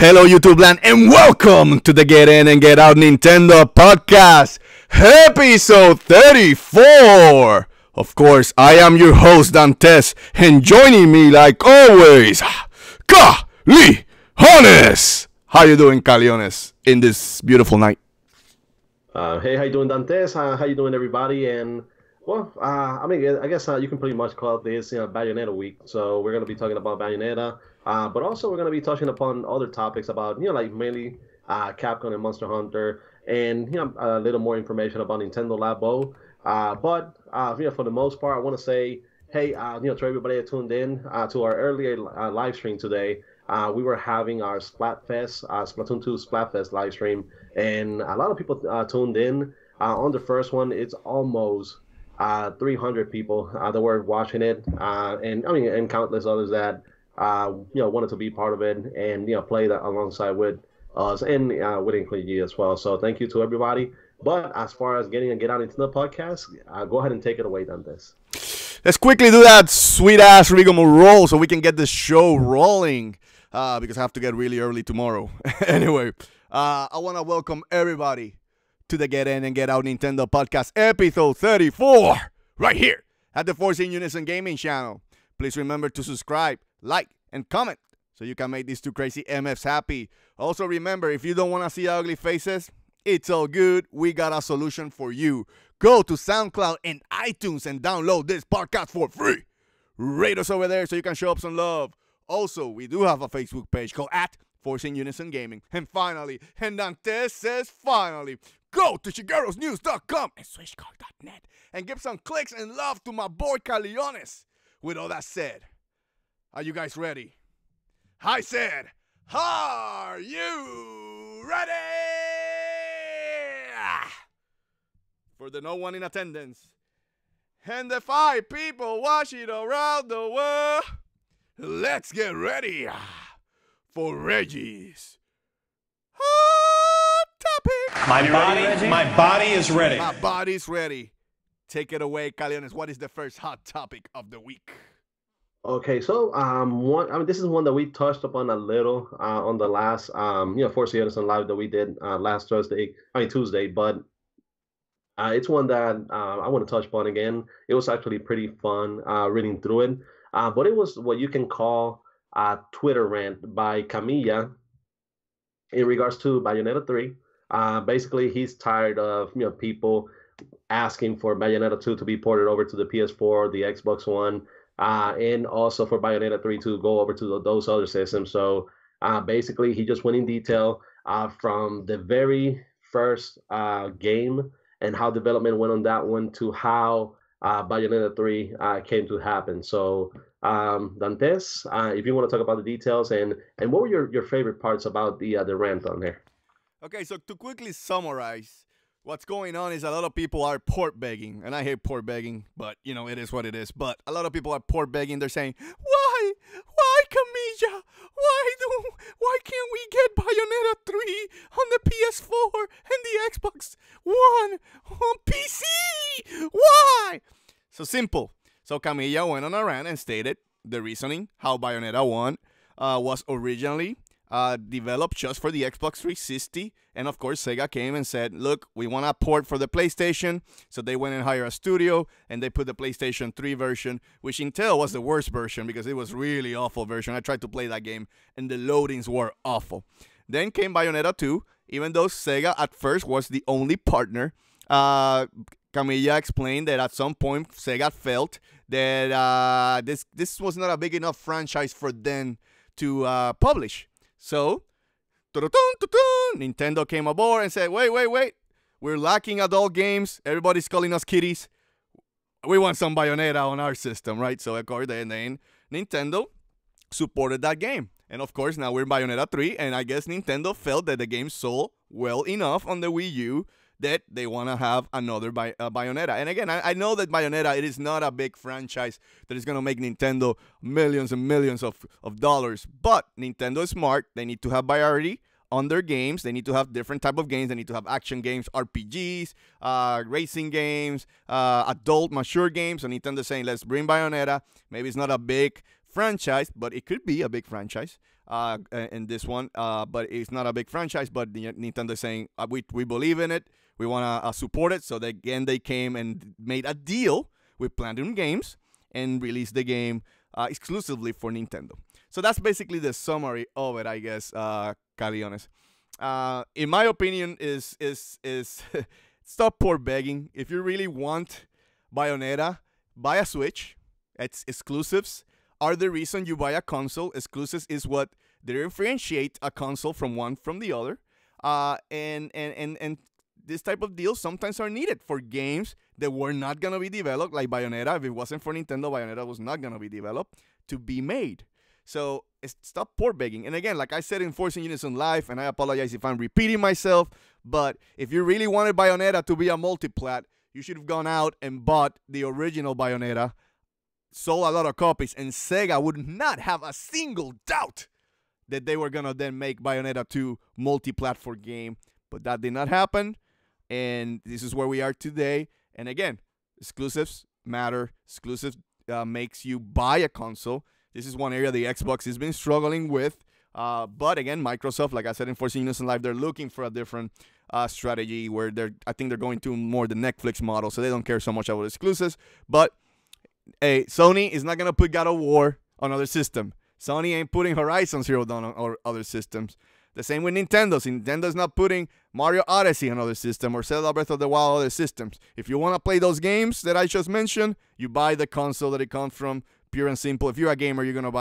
Hello, YouTube land, and welcome to the Get In and Get Out Nintendo podcast, episode 34. Of course, I am your host, Dantes, and joining me, like always, Caleones. How you doing, Caleones, in this beautiful night? Hey, how you doing, Dantes? How you doing, everybody? And well, I guess you can pretty much call this Bayonetta week. So we're gonna be talking about Bayonetta, but also we're gonna be touching upon other topics about like mainly Capcom and Monster Hunter, and a little more information about Nintendo Labo. But for the most part, I want to say, hey, to everybody that tuned in to our earlier live stream today. We were having our Splatfest, Splatoon 2 Splatfest live stream, and a lot of people tuned in. On the first one, it's almost 300 people that were watching it, and countless others that wanted to be part of it and play that alongside with us and with including you as well. So thank you to everybody. But as far as getting Get Out into the podcast, go ahead and take it away, Dantes. Let's quickly do that sweet ass rigmarole so we can get the show rolling. Because I have to get really early tomorrow. Anyway, I want to welcome everybody to the Get In and Get Out Nintendo podcast, episode 34, right here at the Force In Unison gaming channel. Please remember to subscribe, like, and comment so you can make these two crazy MFs happy. Also remember, if you don't want to see ugly faces, it's all good. We got a solution for you. Go to SoundCloud and iTunes and download this podcast for free. Rate us over there so you can show up some love. Also, we do have a Facebook page called @Force In Unison Gaming. And finally, and Dantes says finally, go to shigerosnews.com and swishcard.net and give some clicks and love to my boy Caleones. With all that said, are you guys ready? I said, are you ready? For the no one in attendance and the 5 people watching around the world, let's get ready for Reggie's hot topic. My body is ready. My body's ready. Take it away, Caleones. What is the first hot topic of the week? Okay, so this is one that we touched upon a little on the last Force In Unison live that we did last Tuesday, but it's one that I want to touch upon again. It was actually pretty fun reading through it. But it was what you can call a Twitter rant by Kamiya in regards to Bayonetta 3. Basically, he's tired of people asking for Bayonetta 2 to be ported over to the PS4, the Xbox One, and also for Bayonetta 3 to go over to those other systems. So basically, he just went in detail from the very first game and how development went on that one to how Bayonetta 3 came to happen. So, Dantes, if you want to talk about the details and what were your favorite parts about the rant on there? Okay, so to quickly summarize, what's going on is a lot of people are port begging, and I hate port begging, but it is what it is. But a lot of people are port begging. They're saying, "Why, Kamiya? Why can't we get Bayonetta 3 on the PS4 and the Xbox One on PC? Why?" So simple. So Kamiya went on a rant and stated the reasoning how Bayonetta 1 was originally developed just for the Xbox 360. And of course, Sega came and said, look, we want a port for the PlayStation. So they went and hired a studio and they put the PlayStation 3 version, which Intel was the worst version because it was really awful version. I tried to play that game and the loadings were awful. Then came Bayonetta 2, even though Sega at first was the only partner. Kamiya explained that at some point Sega felt that this was not a big enough franchise for them to publish. So, Nintendo came aboard and said, wait, we're lacking adult games. Everybody's calling us kiddies. We want some Bayonetta on our system, right? So, of course, then Nintendo supported that game. And, of course, now we're in Bayonetta 3, and I guess Nintendo felt that the game sold well enough on the Wii U that they want to have another Bayonetta. And again, I know that Bayonetta, it is not a big franchise that is going to make Nintendo millions and millions of dollars. But Nintendo is smart. They need to have variety on their games. They need to have different type of games. They need to have action games, RPGs, racing games, adult, mature games. So Nintendo's saying, let's bring Bayonetta. Maybe it's not a big franchise, but it could be a big franchise in this one. But it's not a big franchise, but Nintendo is saying, we believe in it. We want to support it. So they came and made a deal with Platinum Games and released the game exclusively for Nintendo. So that's basically the summary of it, I guess, Caleones. In my opinion, is stop port begging. If you really want Bayonetta, buy a Switch. It's exclusives are the reason you buy a console. Exclusives is what differentiate a console from the other. And this type of deals sometimes are needed for games that were not gonna be developed, like Bayonetta. If it wasn't for Nintendo, Bayonetta was not gonna be developed to be made. So stop port begging. And again, like I said in Force In Unison Live, and I apologize if I'm repeating myself, but if you really wanted Bayonetta to be a multiplat, you should have gone out and bought the original Bayonetta, sold a lot of copies, and Sega would not have a single doubt that they were going to then make Bayonetta 2 multi-platform game. But that did not happen, and this is where we are today. And again, exclusives matter. Exclusives makes you buy a console. This is one area the Xbox has been struggling with. But again, Microsoft, like I said in Force In Unison Live, they're looking for a different strategy where I think they're going to more the Netflix model, so they don't care so much about exclusives. But hey, Sony is not going to put God of War on other system. Sony ain't putting Horizon Zero Dawn on other systems. The same with Nintendo. Nintendo's not putting Mario Odyssey on other system or Zelda Breath of the Wild on other systems. If you want to play those games that I just mentioned, you buy the console that it comes from, pure and simple. If you're a gamer, you're gonna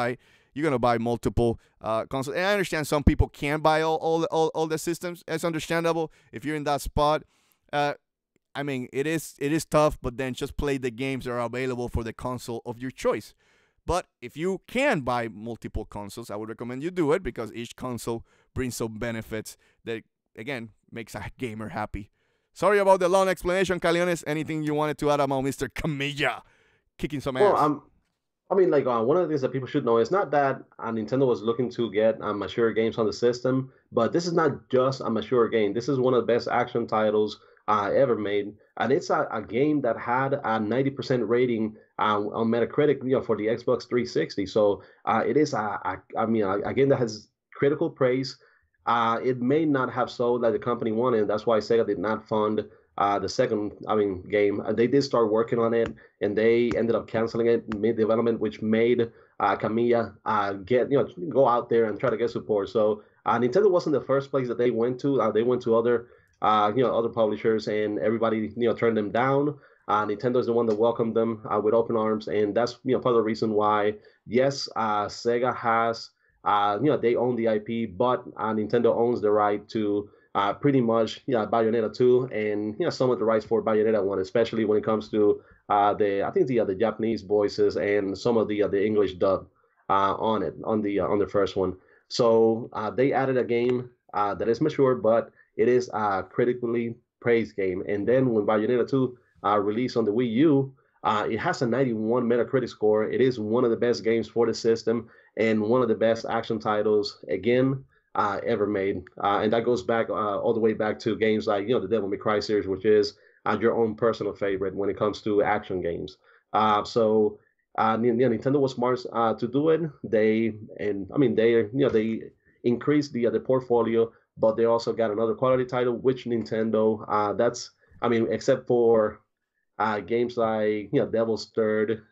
buy multiple consoles. And I understand some people can't buy all the systems. It's understandable if you're in that spot. I mean, it is tough, but then just play the games that are available for the console of your choice. But if you can buy multiple consoles, I would recommend you do it because each console brings some benefits that, again, makes a gamer happy. Sorry about the long explanation, Caleones. Anything you wanted to add about Mr. Kamiya kicking some ass? Well, I mean, like one of the things that people should know is not that Nintendo was looking to get mature games on the system, but this is not just a mature game. This is one of the best action titles ever made, and it's a game that had a 90% rating on Metacritic, for the Xbox 360. So it is a game that has critical praise. It may not have sold like the company wanted. That's why Sega did not fund the second, game. They did start working on it, and they ended up canceling it mid-development, which made Kamiya go out there and try to get support. So Nintendo wasn't the first place that they went to. They went to other other publishers, and everybody turned them down. Nintendo is the one that welcomed them with open arms, and that's part of the reason why. Yes, Sega has they own the IP, but Nintendo owns the right to pretty much Bayonetta 2 and some of the rights for Bayonetta 1, especially when it comes to the Japanese voices and some of the English dub on the first one. So they added a game that is mature, but it is a critically praised game. And then when Bayonetta 2 released on the Wii U, it has a 91 Metacritic score. It is one of the best games for the system and one of the best action titles, again, ever made. And that goes back all the way back to games like, the Devil May Cry series, which is your own personal favorite when it comes to action games. So Nintendo was smart to do it. They increased the portfolio, but they also got another quality title, which Nintendo, except for games like Devil's Third,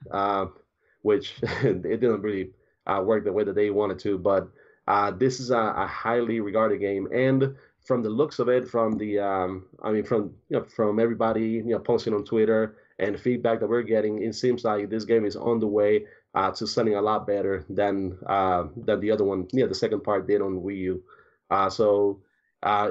which it didn't really work the way that they wanted to. But this is a highly regarded game, and from the looks of it, from the from everybody posting on Twitter and feedback that we're getting, it seems like this game is on the way to selling a lot better than the other one. The second part did on Wii U. So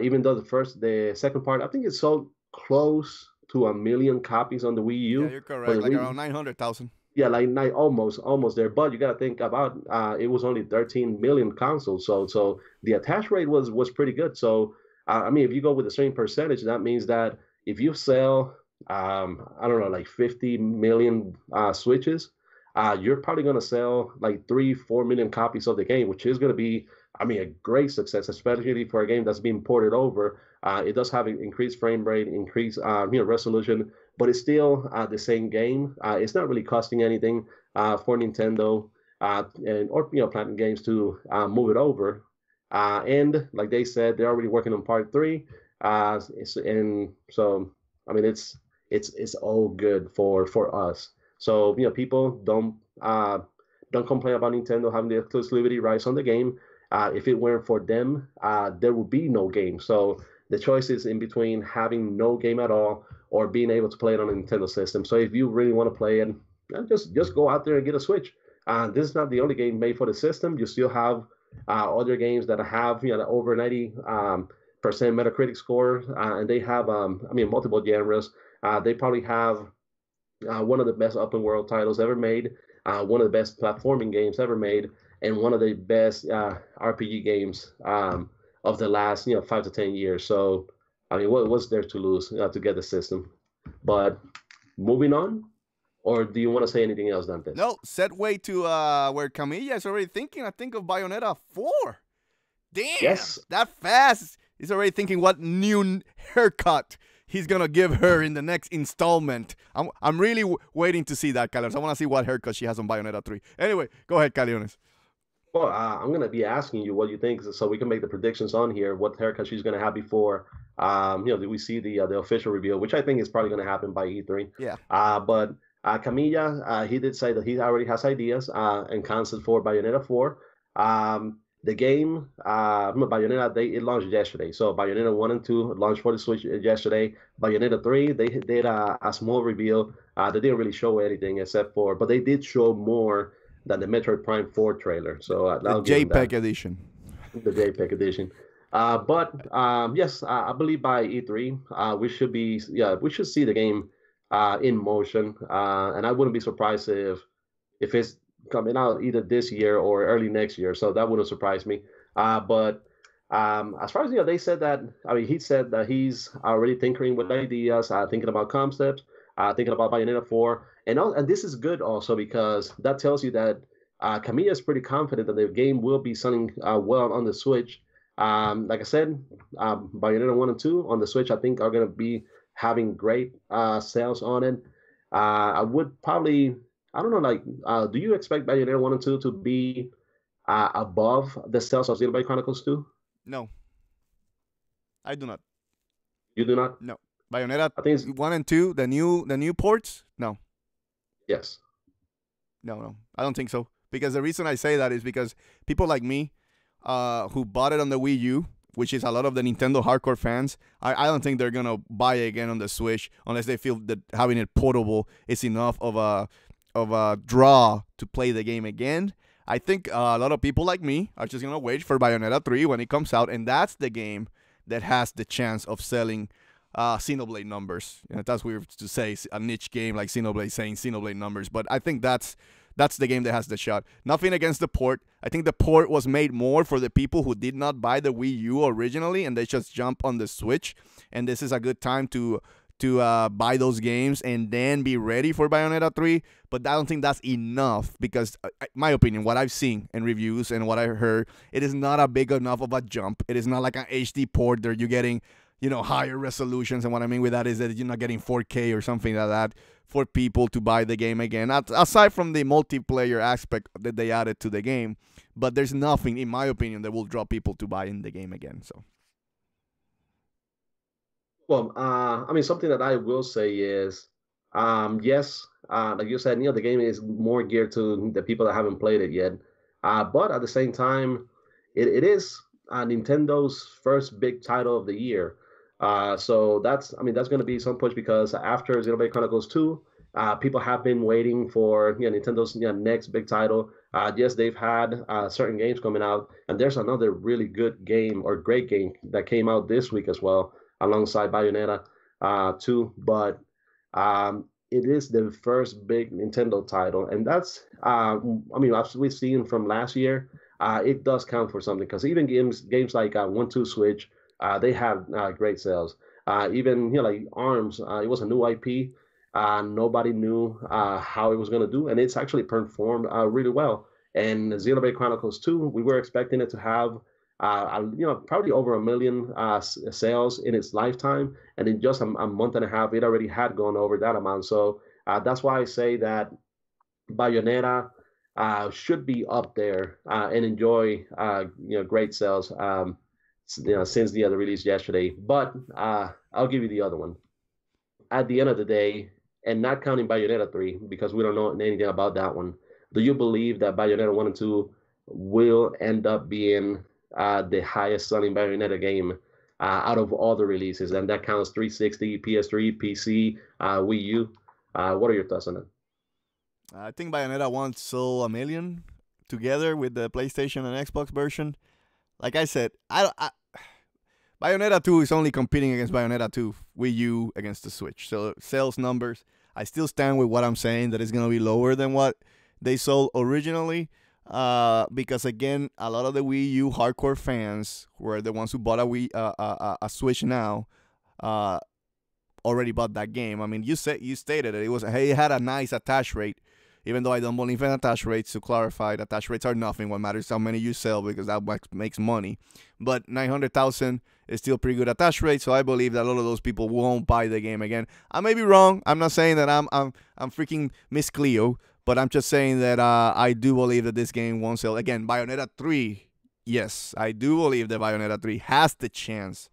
even though the second part, I think it sold close to 1 million copies on the Wii U. Yeah, you're correct. Like around 900,000. Yeah, like almost there. But you got to think about it was only 13 million consoles, so the attach rate was pretty good. So if you go with the same percentage, that means that if you sell like 50 million Switches, you're probably gonna sell like 3-4 million copies of the game, which is gonna be a great success, especially for a game that's being ported over. It does have an increased frame rate, increased resolution, but it's still the same game. It's not really costing anything for Nintendo. and or Platinum Games to move it over. And like they said, they're already working on part three. And so I mean, it's all good for us. So people don't complain about Nintendo having the exclusivity rights on the game. If it weren't for them, there would be no game. So the choice is in between having no game at all or being able to play it on a Nintendo system. So if you really want to play it, just go out there and get a Switch. This is not the only game made for the system. You still have other games that have over 90 percent Metacritic score, and they have multiple genres. They probably have one of the best open world titles ever made, one of the best platforming games ever made, and one of the best RPG games of the last 5 to 10 years. So I mean, what's there to lose to get the system? But moving on, or do you want to say anything else, Dantes? No, set way to where Kamiya is already thinking. I think of Bayonetta 4. Damn, yes, that fast. He's already thinking what new haircut he's gonna give her in the next installment. I'm really waiting to see that, Caleones. I want to see what haircut she has on Bayonetta 3. Anyway, go ahead, Caleones. Well, I'm going to be asking you what you think so we can make the predictions on here, what haircut she's going to have before, we see the official reveal, which I think is probably going to happen by E3. Yeah. But Kamiya, he did say that he already has ideas and concepts for Bayonetta 4. The game, Bayonetta, it launched yesterday. So Bayonetta 1 and 2 launched for the Switch yesterday. Bayonetta 3, they did a small reveal. They didn't really show anything but they did show more than the Metroid Prime 4 trailer. So the JPEG edition. The JPEG edition. Yes, I believe by E3 we should see the game in motion, and I wouldn't be surprised if it's coming out either this year or early next year. So that wouldn't surprise me. But as far as they said that, he said that he's already tinkering with ideas, thinking about concepts, thinking about Bayonetta 4. And this is good also because that tells you that Kamiya is pretty confident that the game will be selling well on the Switch. Like I said, Bayonetta 1 and 2 on the Switch, I think, are going to be having great sales on it. I would probably, I don't know, do you expect Bayonetta 1 and 2 to be above the sales of Xenoblade Chronicles 2? No. I do not. You do not? No. Bayonetta I think it's 1 and 2, the new ports? No. Yes. No. I don't think so. Because the reason I say that is because people like me who bought it on the Wii U, which is a lot of the Nintendo hardcore fans, I don't think they're going to buy it again on the Switch unless they feel that having it portable is enough of a draw to play the game again. I think a lot of people like me are just going to wait for Bayonetta 3 when it comes out, and that's the game that has the chance of selling Xenoblade numbers. That's weird to say, a niche game like Xenoblade saying Xenoblade numbers, but I think that's the game that has the shot. Nothing against the port. I think the port was made more for the people who did not buy the Wii U originally and they just jump on the Switch, and this is a good time to buy those games and then be ready for Bayonetta 3, but I don't think that's enough because, my opinion, what I've seen in reviews and what I heard, it is not a big enough of a jump. It is not like an HD port that you're getting higher resolutions, and what I mean with that is that you're not getting 4K or something like that for people to buy the game again, aside from the multiplayer aspect that they added to the game. But there's nothing, in my opinion, that will draw people to buy in the game again. So, well, something that I will say is, yes, like you said, the game is more geared to the people that haven't played it yet. But at the same time, it is Nintendo's first big title of the year. So that's going to be some push because after Xenoblade Chronicles 2, people have been waiting for Nintendo's next big title. Yes, they've had certain games coming out, and there's another really good game or great game that came out this week as well, alongside Bayonetta 2. But it is the first big Nintendo title, and that's as we've seen from last year, it does count for something because even games like 1-2 Switch. They have great sales. Even like ARMS, it was a new IP. Nobody knew how it was going to do, and it's actually performed really well. And Xenoblade Chronicles 2, we were expecting it to have probably over 1 million sales in its lifetime, and in just a month and a half, it already had gone over that amount. So that's why I say that Bayonetta should be up there and enjoy great sales since the other release yesterday. But I'll give you the other one. At the end of the day, and not counting Bayonetta 3 because we don't know anything about that one. Do you believe that Bayonetta 1 and 2 will end up being the highest selling Bayonetta game out of all the releases? And that counts 360, PS3, PC, Wii U. What are your thoughts on that? I think Bayonetta 1 sold 1 million together with the PlayStation and Xbox version. Like I said, Bayonetta 2 is only competing against Bayonetta 2 Wii U against the Switch. So sales numbers, I still stand with what I'm saying, that it's going to be lower than what they sold originally. Because again, a lot of the Wii U hardcore fans, who are the ones who bought a Switch now, already bought that game. I mean, you stated it. It had a nice attach rate. Even though I don't believe in attach rates, to clarify, attach rates are nothing. What matters is how many you sell, because that makes money. But 900,000 is still pretty good attach rate, so I believe that a lot of those people won't buy the game again. I may be wrong. I'm not saying that I'm freaking Miss Cleo, but I'm just saying that I do believe that this game won't sell. Again, Bayonetta 3, yes, I do believe that Bayonetta 3 has the chance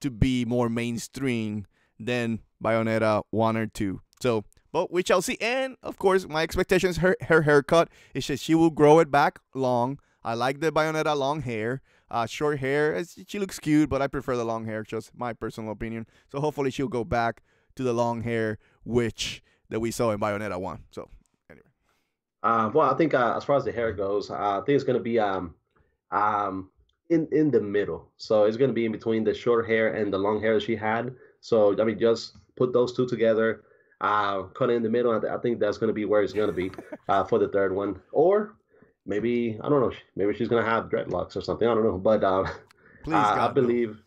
to be more mainstream than Bayonetta 1 or 2. So, but we shall see. And, of course, my expectation is her haircut is that she will grow it back long. I like the Bayonetta long hair. Short hair, she looks cute, but I prefer the long hair, just my personal opinion. So hopefully she'll go back to the long hair witch that we saw in Bayonetta 1. So, anyway. Well, I think as far as the hair goes, I think it's going to be in the middle. So it's going to be in between the short hair and the long hair that she had. So, I mean, just put those two together. Cut it in the middle. I think that's going to be where it's going to be for the third one. Or maybe, I don't know, maybe she's going to have dreadlocks or something. I don't know. But Please, God, I believe,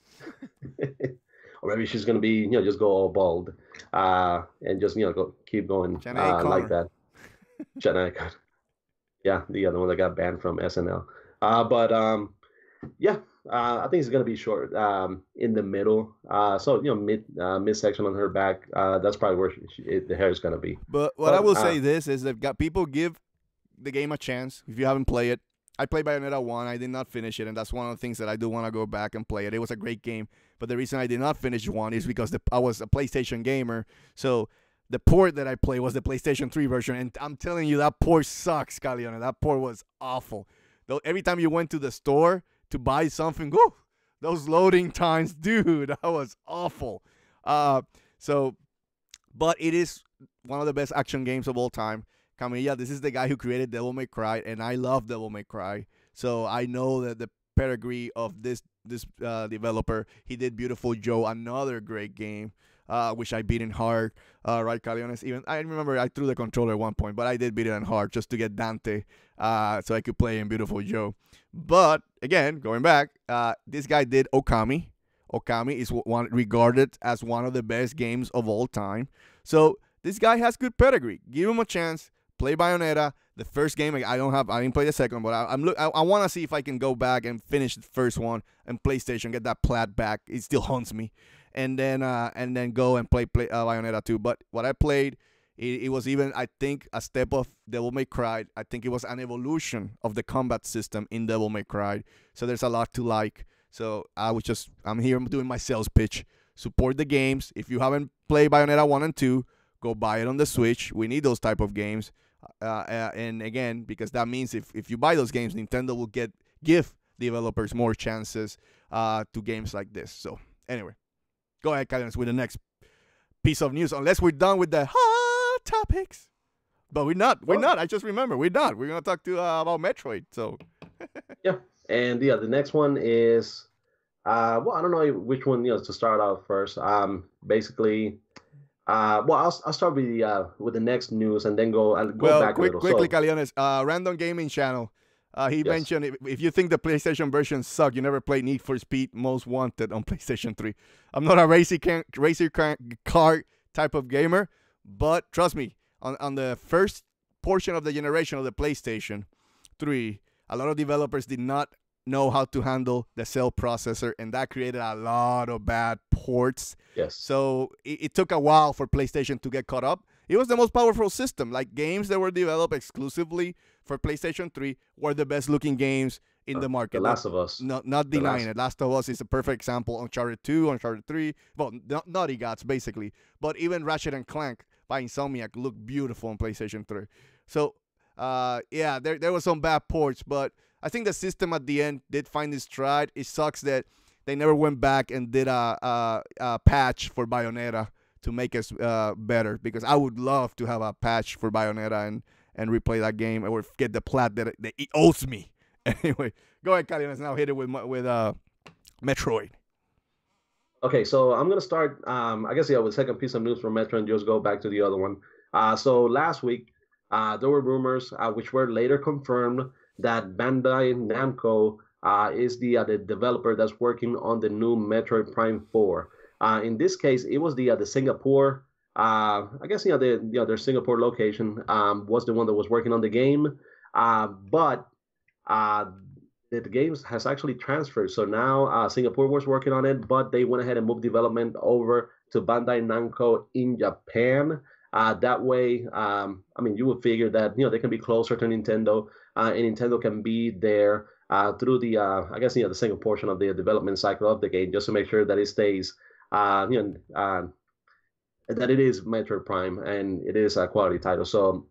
or maybe she's going to be, just go all bald and just, keep going like that. Shanae Yeah, the other one that got banned from SNL. Yeah, I think it's gonna be short, in the middle. So midsection on her back. That's probably where the hair is gonna be. But I will say this is that people give the game a chance if you haven't played it. I played Bayonetta 1. I did not finish it, and that's one of the things that I do want to go back and play it. It was a great game, but the reason I did not finish 1 is because I was a PlayStation gamer. So the port that I played was the PlayStation 3 version, and I'm telling you, that port sucks, Caleones. That port was awful. Though every time you went to the store to buy something, whoo, those loading times, dude, that was awful. But it is one of the best action games of all time. Kamiya, this is the guy who created Devil May Cry, and I love Devil May Cry. So I know that the pedigree of this developer. He did Beautiful Joe, another great game, which I beat in hard. Right, Caleones? Even I remember I threw the controller at one point, but I did beat it in hard just to get Dante, so I could play in Beautiful Joe. But again, going back, this guy did Okami. Okami is regarded as one of the best games of all time. So this guy has good pedigree. Give him a chance. Play Bayonetta. The first game I didn't play the second, but I want to see if I can go back and finish the first one and PlayStation, get that plat back. It still haunts me, and then go and play Bayonetta 2. But what I played, it was even, I think, a step of Devil May Cry. I think it was an evolution of the combat system in Devil May Cry. So there's a lot to like. So I'm here doing my sales pitch. Support the games. If you haven't played Bayonetta 1 and 2, go buy it on the Switch. We need those type of games. And again, because that means if you buy those games, Nintendo will give developers more chances to games like this. So anyway, go ahead, Caleones, with the next piece of news. Unless we're done with the hot topics, but we're not. I just remember we're not. We're gonna talk about Metroid. So yeah, and the next one is well, I don't know which one to start out first. Basically. Well, I'll start with the next news and then go back a little. Quickly, Caleones. Random Gaming Channel. He mentioned if you think the PlayStation version sucked, you never played Need for Speed Most Wanted on PlayStation 3. I'm not a racer car type of gamer, but trust me, on the first portion of the generation of the PlayStation 3, a lot of developers did not know how to handle the cell processor, and that created a lot of bad ports. Yes. So it took a while for PlayStation to get caught up, It was the most powerful system. Like games that were developed exclusively for PlayStation 3 were the best looking games in the market. The Last of Us. Not denying it. Last of Us is a perfect example. Uncharted 2, Uncharted 3. Well, Naughty Gods, basically. But even Ratchet and Clank by Insomniac looked beautiful on PlayStation 3. So, yeah, there was some bad ports, but I think the system at the end did find its stride. It sucks that they never went back and did a patch for Bayonetta to make us better, because I would love to have a patch for Bayonetta and replay that game or get the plat that it owes me. Anyway, go ahead, Caleones. Now hit it with Metroid. Okay, so I'm gonna start. I guess with the second piece of news from Metroid, and just go back to the other one. So last week, there were rumors, which were later confirmed, that Bandai Namco is the developer that's working on the new Metroid Prime 4. In this case, it was the Singapore. I guess their Singapore location was the one that was working on the game, but the game has actually transferred. So now Singapore was working on it, but they went ahead and moved development over to Bandai Namco in Japan. That way, you would figure that they can be closer to Nintendo, and Nintendo can be there through the the second portion of the development cycle of the game, just to make sure that it stays, that it is Metroid Prime and it is a quality title. So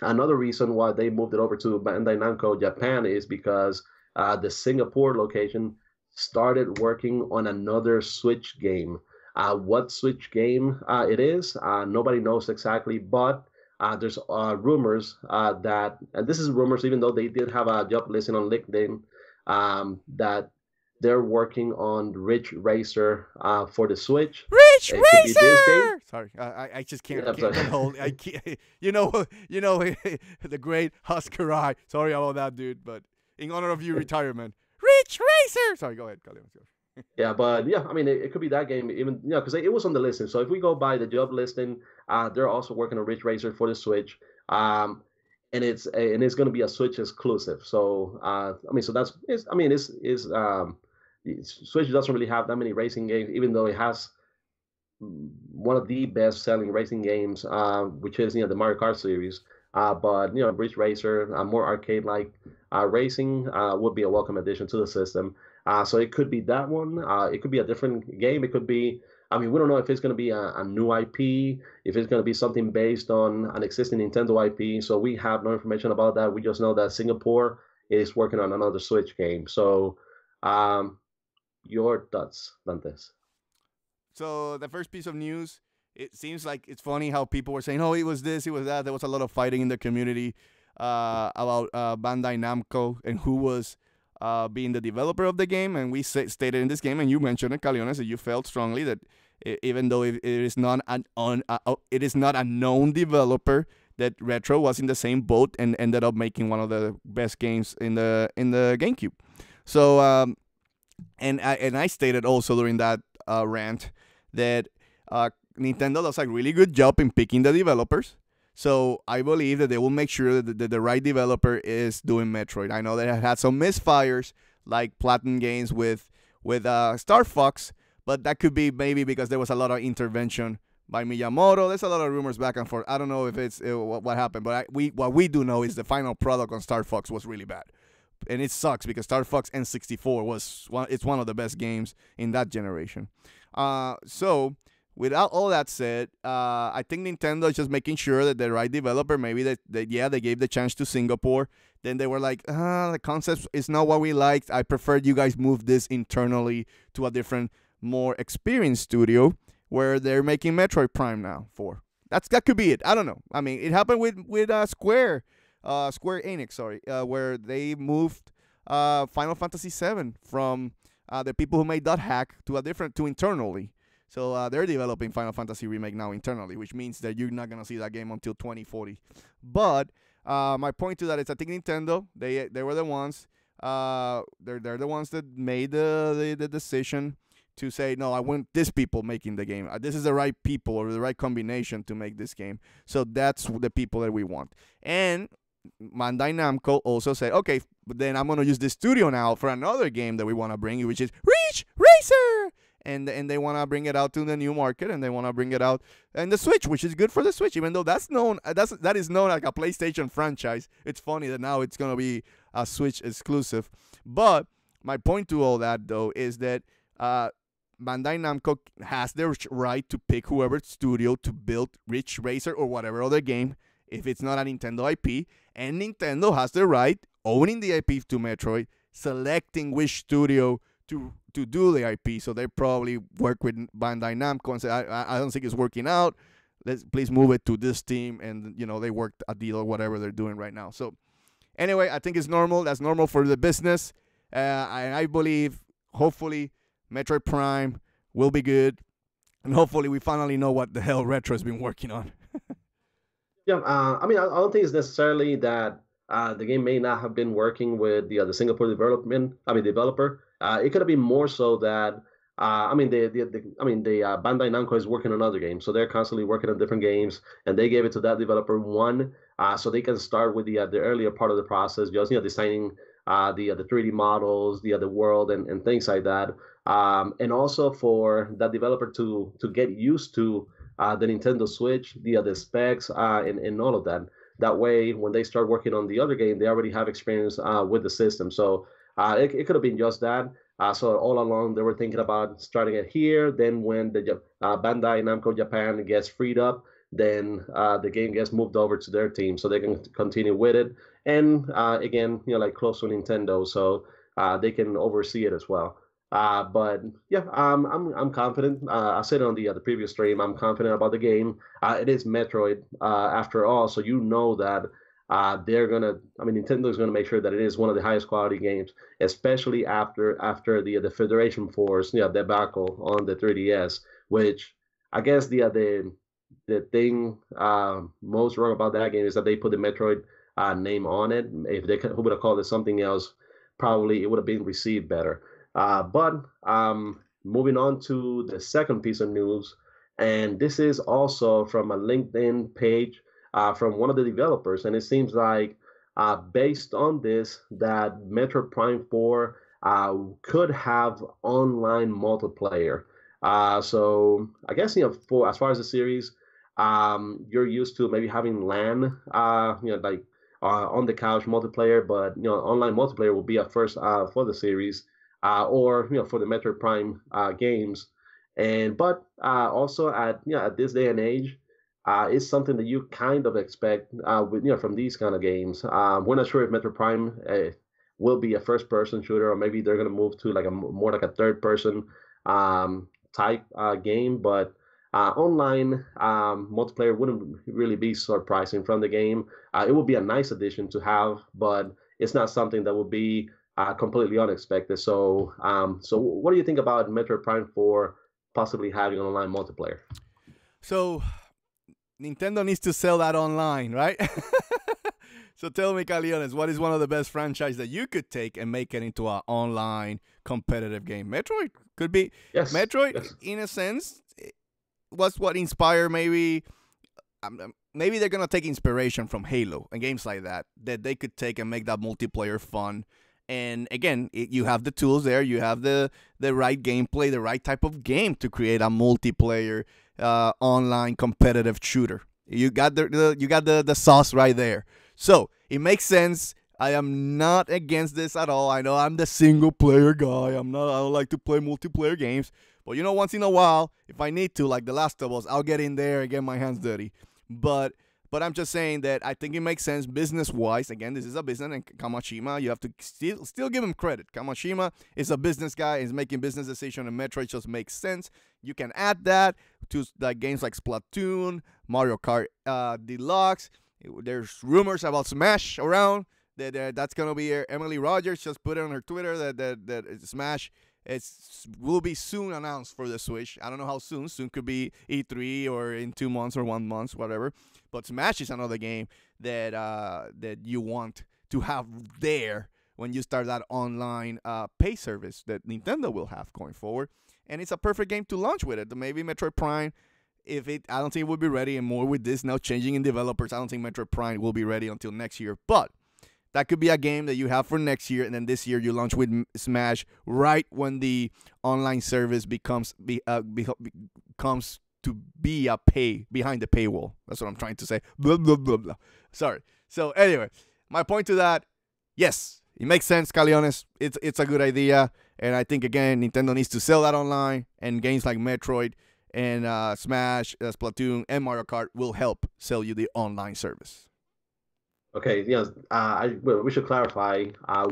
another reason why they moved it over to Bandai Namco Japan is because the Singapore location started working on another Switch game. What Switch game it is, nobody knows exactly, but there's rumors that, and this is rumors even though they did have a job listing on LinkedIn, that they're working on Ridge Racer for the Switch. Ridge Racer! Sorry, I just can't hold. I can't. You know the great Husker I. Sorry about that, dude. But in honor of your retirement, Ridge Racer. Sorry, go ahead, Caleones. Yeah, but yeah, it could be that game, even because it was on the listing. So if we go by the job listing, they're also working on Ridge Racer for the Switch, and it's going to be a Switch exclusive. So Switch doesn't really have that many racing games, even though it has one of the best-selling racing games, which is the Mario Kart series. But Ridge Racer, more arcade-like racing, would be a welcome addition to the system. So it could be that one. It could be a different game. It could be. We don't know if it's going to be a new IP, if it's going to be something based on an existing Nintendo IP. So we have no information about that. We just know that Singapore is working on another Switch game. So, your thoughts, Dantes? So the first piece of news, it seems like it's funny how people were saying, oh, it was this, it was that. There was a lot of fighting in the community about Bandai Namco and who was being the developer of the game. And we stated in this game, and you mentioned it, Caleones, that you felt strongly that even though it is not a known developer, that Retro was in the same boat and ended up making one of the best games in the GameCube. So and I stated also during that rant that Nintendo does a really good job in picking the developers. So I believe that they will make sure that the right developer is doing Metroid. I know they have had some misfires, like Platinum Games with Star Fox, but that could be maybe because there was a lot of intervention by Miyamoto. There's a lot of rumors back and forth. I don't know if it's what happened, but what we do know is the final product on Star Fox was really bad. And it sucks because Star Fox N64 it's one of the best games in that generation. So without all that said, I think Nintendo is just making sure that the right developer, maybe they gave the chance to Singapore. Then they were like, the concept is not what we liked. I prefer you guys move this internally to a different, more experienced studio where they're making Metroid Prime now for. That could be it. I don't know. It happened with Square Enix, where they moved Final Fantasy VII from the people who made that hack to internally. So they're developing Final Fantasy Remake now internally, which means that you're not gonna see that game until 2040. But my point to that is, I think Nintendo, they were the ones, they're the ones that made the decision to say, no, I want these people making the game. This is the right people or the right combination to make this game. So that's the people that we want. And Bandai Namco also said, okay, but then I'm going to use this studio now for another game that we want to bring you, which is Ridge Racer. and they want to bring it out to the new market, and they want to bring it out and the Switch, which is good for the Switch, even though that is known like a PlayStation franchise. It's funny that now it's gonna be a Switch exclusive. But my point to all that though is that Bandai Namco has their right to pick whoever studio to build Ridge Racer or whatever other game if it's not a Nintendo IP, and Nintendo has the right, owning the IP to Metroid, selecting which studio to do the IP. So they probably work with Bandai Namco and say, I don't think it's working out. Please move it to this team, and they worked a deal or whatever they're doing right now. So anyway, I think it's normal. That's normal for the business. I believe, hopefully, Metroid Prime will be good, and hopefully we finally know what the hell Retro has been working on. Yeah, I mean, I don't think it's necessarily that the game may not have been working with the Singapore developer. It could have been more so that the Bandai Namco is working on other games, so they're constantly working on different games, and they gave it to that developer so they can start with the earlier part of the process, just designing the 3D models, the world, and things like that, and also for that developer to get used to the Nintendo Switch, the specs, and all of that. That way, when they start working on the other game, they already have experience with the system. So it could have been just that. So all along, they were thinking about starting it here. Then when the Bandai Namco Japan gets freed up, then the game gets moved over to their team, so they can continue with it. And again, like close to Nintendo, so they can oversee it as well. But yeah, I'm confident. I said on the previous stream, I'm confident about the game. It is Metroid after all, so that Nintendo's gonna make sure that it is one of the highest quality games, especially after the Federation Force debacle on the 3DS, which I guess the thing most wrong about that game is that they put the Metroid name on it. If they would have called it something else, probably it would have been received better. But moving on to the second piece of news, and this is also from a LinkedIn page from one of the developers, and it seems like based on this, that Metroid Prime 4 could have online multiplayer. So I guess for as far as the series, you're used to maybe having LAN, like on the couch multiplayer, but online multiplayer will be a first for the series. Or for the Metroid Prime games, but also at this day and age, it's something that you kind of expect from these kind of games. We're not sure if Metroid Prime will be a first-person shooter, or maybe they're gonna move to like more like a third-person type game. But online multiplayer wouldn't really be surprising from the game. It would be a nice addition to have, but it's not something that would be completely unexpected. So, what do you think about Metroid Prime 4 possibly having online multiplayer? So, Nintendo needs to sell that online, right? So tell me, Caleones, what is one of the best franchises that you could take and make it into an online competitive game? Metroid could be. Yes. Metroid, in a sense, was what inspired maybe they're going to take inspiration from Halo and games like that they could take and make that multiplayer fun. And again, you have the tools there. You have the right gameplay, the right type of game to create a multiplayer online competitive shooter. You got the sauce right there. So it makes sense. I am not against this at all. I know I'm the single player guy. I don't like to play multiplayer games. But once in a while, if I need to, like The Last of Us, I'll get in there and get my hands dirty. But I'm just saying that I think it makes sense business-wise. Again, this is a business, and Kamashima, you have to still give him credit. Kamashima is a business guy. He's making business decisions, and Metroid just makes sense. You can add that to like games like Splatoon, Mario Kart Deluxe. There's rumors about Smash around. That's going to be Emily Rogers just put it on her Twitter that Smash will be soon announced for the Switch. I don't know how soon. Soon could be E3 or in 2 months or 1 month, whatever. But Smash is another game that you want to have there when you start that online pay service that Nintendo will have going forward. And it's a perfect game to launch with it. Maybe Metroid Prime, I don't think it will be ready. And more with this now changing in developers, I don't think Metroid Prime will be ready until next year. But that could be a game that you have for next year, and then this year you launch with Smash right when the online service becomes to be a pay behind the paywall. That's what I'm trying to say. Blah, blah, blah, blah. Sorry. So anyway, my point to that, yes, it makes sense, Caleones. It's a good idea, and I think again Nintendo needs to sell that online, and games like Metroid and Smash, Splatoon, and Mario Kart will help sell you the online service. Okay, yes, we should clarify.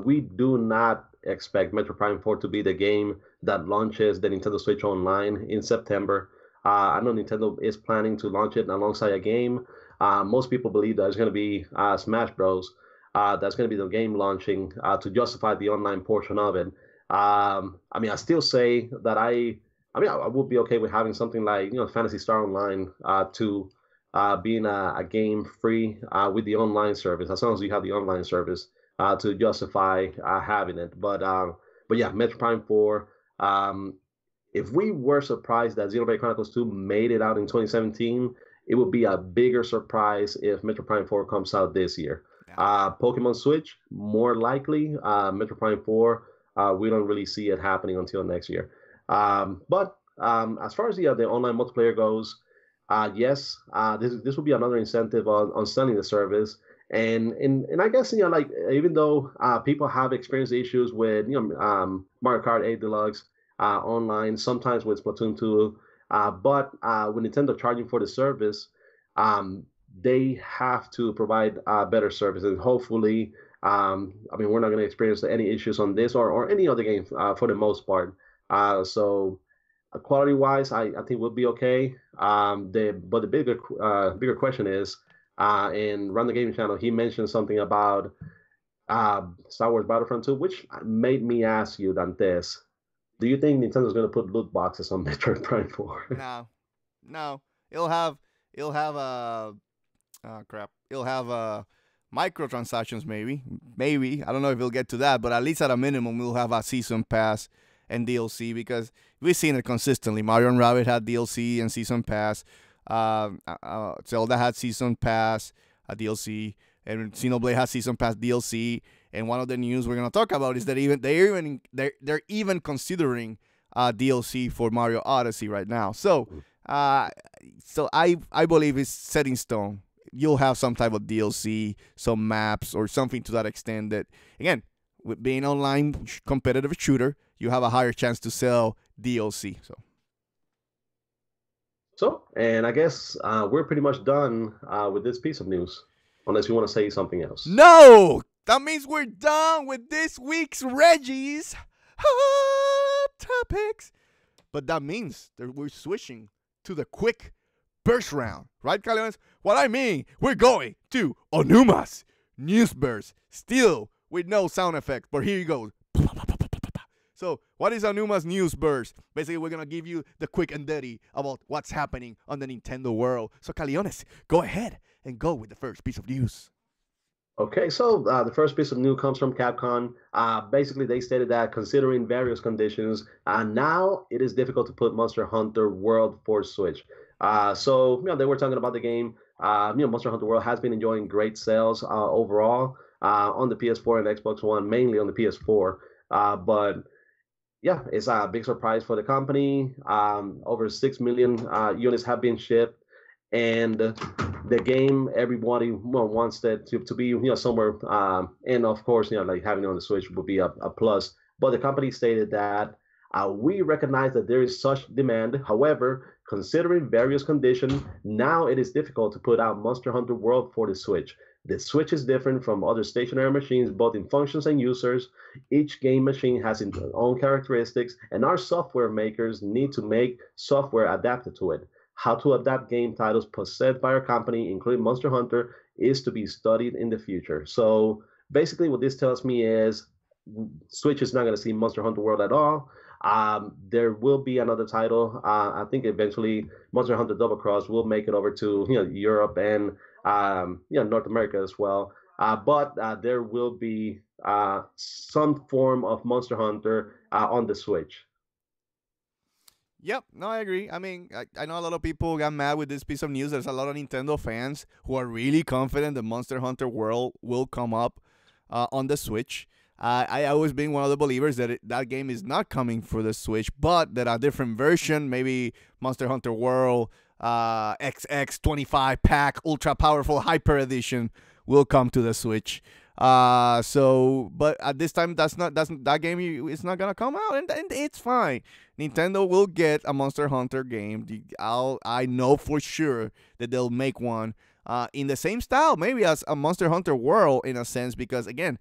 We do not expect Metroid Prime 4 to be the game that launches the Nintendo Switch Online in September. I know Nintendo is planning to launch it alongside a game. Most people believe that it's going to be Smash Bros. That's going to be the game launching to justify the online portion of it. I mean, I still say that I would be okay with having something like Phantasy Star Online to being a game free with the online service, as long as you have the online service to justify having it. But yeah, Metro Prime 4. If we were surprised that Xenoblade Chronicles 2 made it out in 2017, it would be a bigger surprise if Metro Prime 4 comes out this year. Pokemon Switch, more likely. Metro Prime 4, we don't really see it happening until next year. But as far as the online multiplayer goes, yes, this will be another incentive on selling the service, and I guess like even though people have experienced issues with Mario Kart 8 Deluxe online, sometimes with Splatoon 2, but with Nintendo charging for the service, they have to provide better service, and hopefully, I mean, we're not going to experience any issues on this or any other game for the most part. So. Quality wise, I think we'll be okay. But the bigger question is, in Run the Gaming Channel, he mentioned something about Star Wars Battlefront 2, which made me ask you, Dantes, do you think Nintendo's going to put loot boxes on Metroid Prime 4? No. It'll have microtransactions maybe. I don't know if it'll get to that, but at least at a minimum, we'll have a season pass and DLC, because we've seen it consistently. Mario and Rabbit had DLC and season pass. Zelda had season pass, a DLC, and Xenoblade has season pass DLC. And one of the news we're gonna talk about is that they're even considering DLC for Mario Odyssey right now. So I believe it's set in stone. You'll have some type of DLC, some maps, or something to that extent. That again, with being online competitive shooter, you have a higher chance to sell DLC. So, and I guess we're pretty much done with this piece of news, unless you want to say something else. No! That means we're done with this week's Reggie's Hot Topics. But that means that we're switching to the quick burst round. Right, Caleones? What I mean, we're going to Onuma's News Burst. Still with no sound effect, but here you go. So, what is Anuma's News Burst? Basically, we're going to give you the quick and dirty about what's happening on the Nintendo world. So, Caleones, go ahead and go with the first piece of news. Okay, so the first piece of news comes from Capcom. Basically, they stated that considering various conditions, now it is difficult to put Monster Hunter World for Switch. So, they were talking about the game. Monster Hunter World has been enjoying great sales overall on the PS4 and Xbox One, mainly on the PS4. But yeah, it's a big surprise for the company. Over 6 million units have been shipped, and the game, everybody wants that to be somewhere. And of course, like having it on the Switch would be a plus. But the company stated that we recognize that there is such demand. However, considering various conditions, now it is difficult to put out Monster Hunter World for the Switch. The Switch is different from other stationary machines, both in functions and users. Each game machine has its own characteristics, and our software makers need to make software adapted to it. How to adapt game titles possessed by our company, including Monster Hunter, is to be studied in the future. So basically what this tells me is Switch is not going to see Monster Hunter World at all. There will be another title. I think eventually Monster Hunter Double Cross will make it over to Europe and North America as well. But there will be some form of Monster Hunter on the Switch. Yep, no, I agree. I mean, I know a lot of people got mad with this piece of news. There's a lot of Nintendo fans who are really confident that Monster Hunter World will come up on the Switch. I always been one of the believers that that game is not coming for the Switch, but that a different version, maybe Monster Hunter World XX 25 pack ultra powerful hyper edition, will come to the Switch. But at this time, that game is not gonna come out, and it's fine. Nintendo will get a Monster Hunter game. I know for sure that they'll make one in the same style, maybe as a Monster Hunter World in a sense, because again,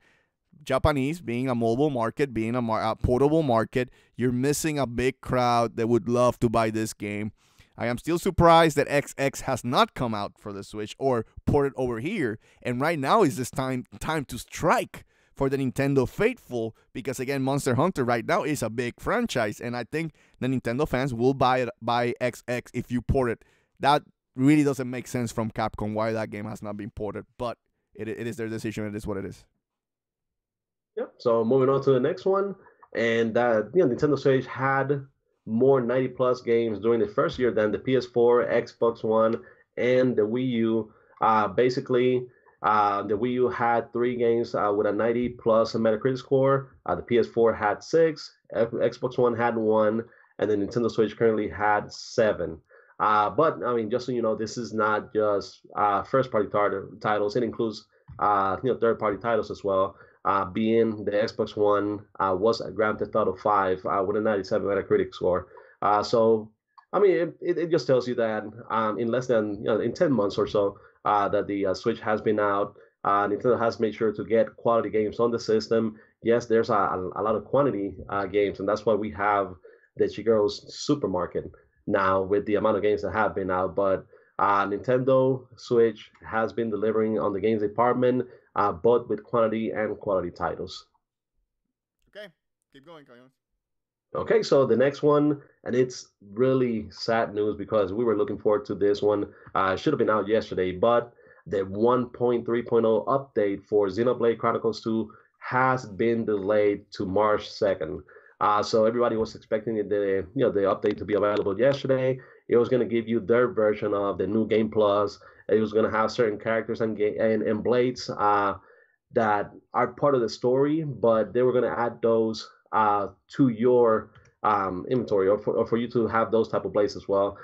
Japanese being a mobile market, being a portable market, you're missing a big crowd that would love to buy this game. I am still surprised that XX has not come out for the Switch or ported over here. And right now is this time to strike for the Nintendo faithful, because again, Monster Hunter right now is a big franchise, and I think the Nintendo fans will buy XX if you port it. That really doesn't make sense from Capcom why that game has not been ported, but it is their decision. It is what it is. Yep. So moving on to the next one, and Nintendo Switch had more 90 plus games during the first year than the PS4, Xbox One, and the Wii U. Basically, the Wii U had 3 games with a 90 plus Metacritic score. The PS4 had 6, Xbox One had 1, and the Nintendo Switch currently had 7. But I mean, just so you know, this is not just first-party titles. It includes third-party titles as well. Being the Xbox One was a Grand Theft Auto 5 with a 97 Metacritic score. So, I mean, it just tells you that in less than in 10 months or so that the Switch has been out. Nintendo has made sure to get quality games on the system. Yes, there's a lot of quantity games, and that's why we have the Shigeru's Supermarket now with the amount of games that have been out. But Nintendo Switch has been delivering on the games department, both with quantity and quality titles. Okay, keep going, Caleones. Okay, so the next one, and it's really sad news because we were looking forward to this one. It should have been out yesterday, but the 1.3.0 update for Xenoblade Chronicles 2 has been delayed to March 2nd. So everybody was expecting the update to be available yesterday. It was going to give you their version of the new Game Plus. It was going to have certain characters and blades that are part of the story, but they were going to add those to your inventory, or for you to have those type of blades as well.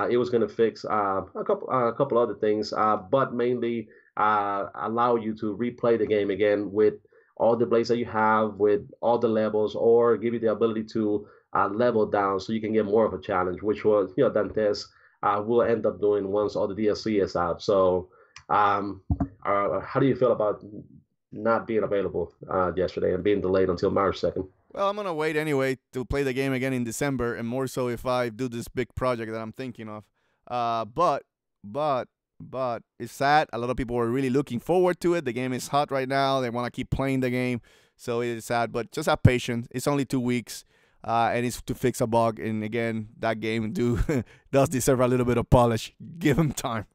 It was going to fix a couple other things, but mainly allow you to replay the game again with all the blades that you have, with all the levels, or give you the ability to level down so you can get more of a challenge, which was Dantes will end up doing once all the DLC is out. So how do you feel about not being available yesterday and being delayed until March 2nd? Well, I'm going to wait anyway to play the game again in December, and more so if I do this big project that I'm thinking of. But it's sad. A lot of people are really looking forward to it. The game is hot right now. They want to keep playing the game. So it is sad, but just have patience. It's only 2 weeks, and it's to fix a bug. And again, that game does deserve a little bit of polish. Give him time.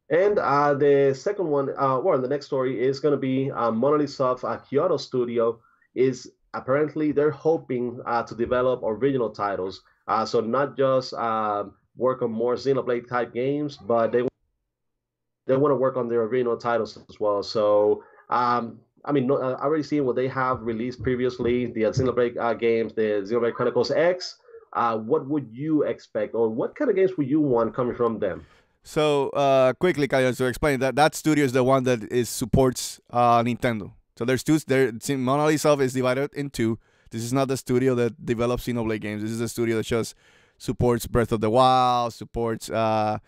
And the second one, the next story is going to be Monolith Soft Kyoto Studio is apparently they're hoping to develop original titles. So not just work on more Xenoblade type games, but they want to work on their original titles as well. So I mean, I already seen what they have released previously, the Xenoblade games, the Xenoblade Chronicles X. What would you expect, or what kind of games would you want coming from them? So quickly, Caleones, to explain that studio is the one that supports Nintendo. So there's two. Monolith Soft is divided in two. This is not the studio that develops Xenoblade games. This is a studio that just supports Breath of the Wild, supports I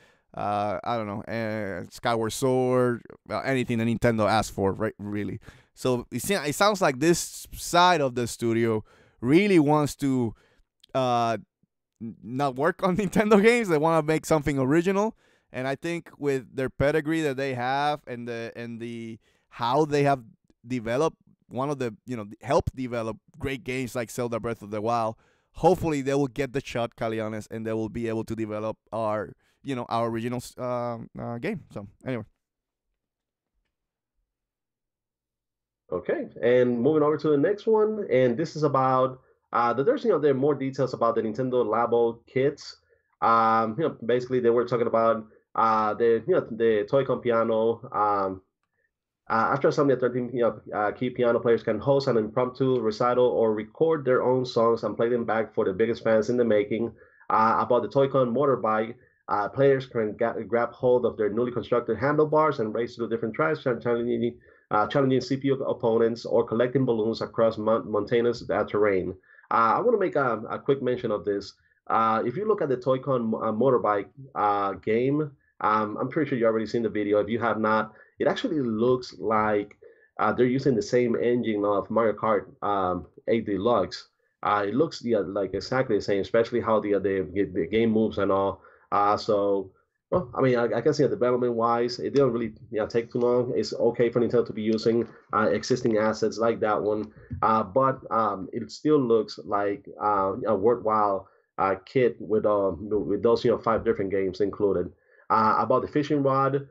don't know, Skyward Sword, anything that Nintendo asks for, right? Really. So it sounds like this side of the studio really wants to not work on Nintendo games. They want to make something original. And I think with their pedigree that they have and the how they have developed help develop great games like Zelda Breath of the Wild, hopefully they will get the shot, Caleones, and they will be able to develop our original game. So anyway. Okay, and moving over to the next one, and this is about there are more details about the Nintendo Labo kits. Basically they were talking about the Toy-Con piano. After assembly, 13 key piano players can host an impromptu recital or record their own songs and play them back for the biggest fans in the making. About the Toy-Con motorbike, players can grab hold of their newly constructed handlebars and race through different tracks, challenging CPU opponents or collecting balloons across mountainous terrain. I want to make a quick mention of this. If you look at the Toy-Con motorbike game, I'm pretty sure you already seen the video. If you have not, it actually looks like they're using the same engine of Mario Kart 8 Deluxe. It looks like exactly the same, especially how the game moves and all. So, well, I mean, I guess development wise, it didn't really take too long. It's okay for Nintendo to be using existing assets like that one, but it still looks like a worthwhile kit with those 5 different games included. About the fishing rod,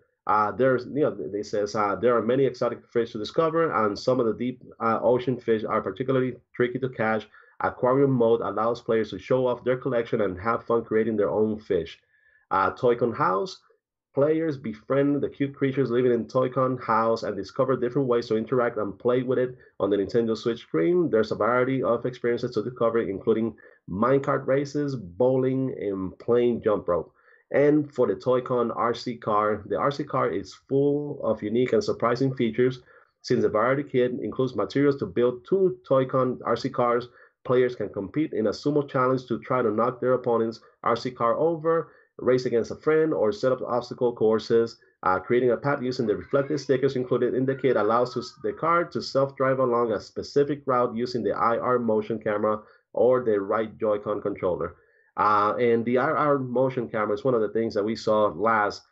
there's they says there are many exotic fish to discover, and some of the deep ocean fish are particularly tricky to catch. Aquarium mode allows players to show off their collection and have fun creating their own fish. Toy-Con House, players befriend the cute creatures living in Toy-Con House and discover different ways to interact and play with it on the Nintendo Switch screen. There's a variety of experiences to discover, including minecart races, bowling, and playing jump rope. And for the Toy-Con RC car, the RC car is full of unique and surprising features. Since the variety kit includes materials to build 2 Toy-Con RC cars, players can compete in a sumo challenge to try to knock their opponent's RC car over, race against a friend, or set up obstacle courses. Creating a path using the reflective stickers included in the kit allows the car to self-drive along a specific route using the IR motion camera or the right Joy-Con controller. And the IR motion camera is one of the things that we saw last,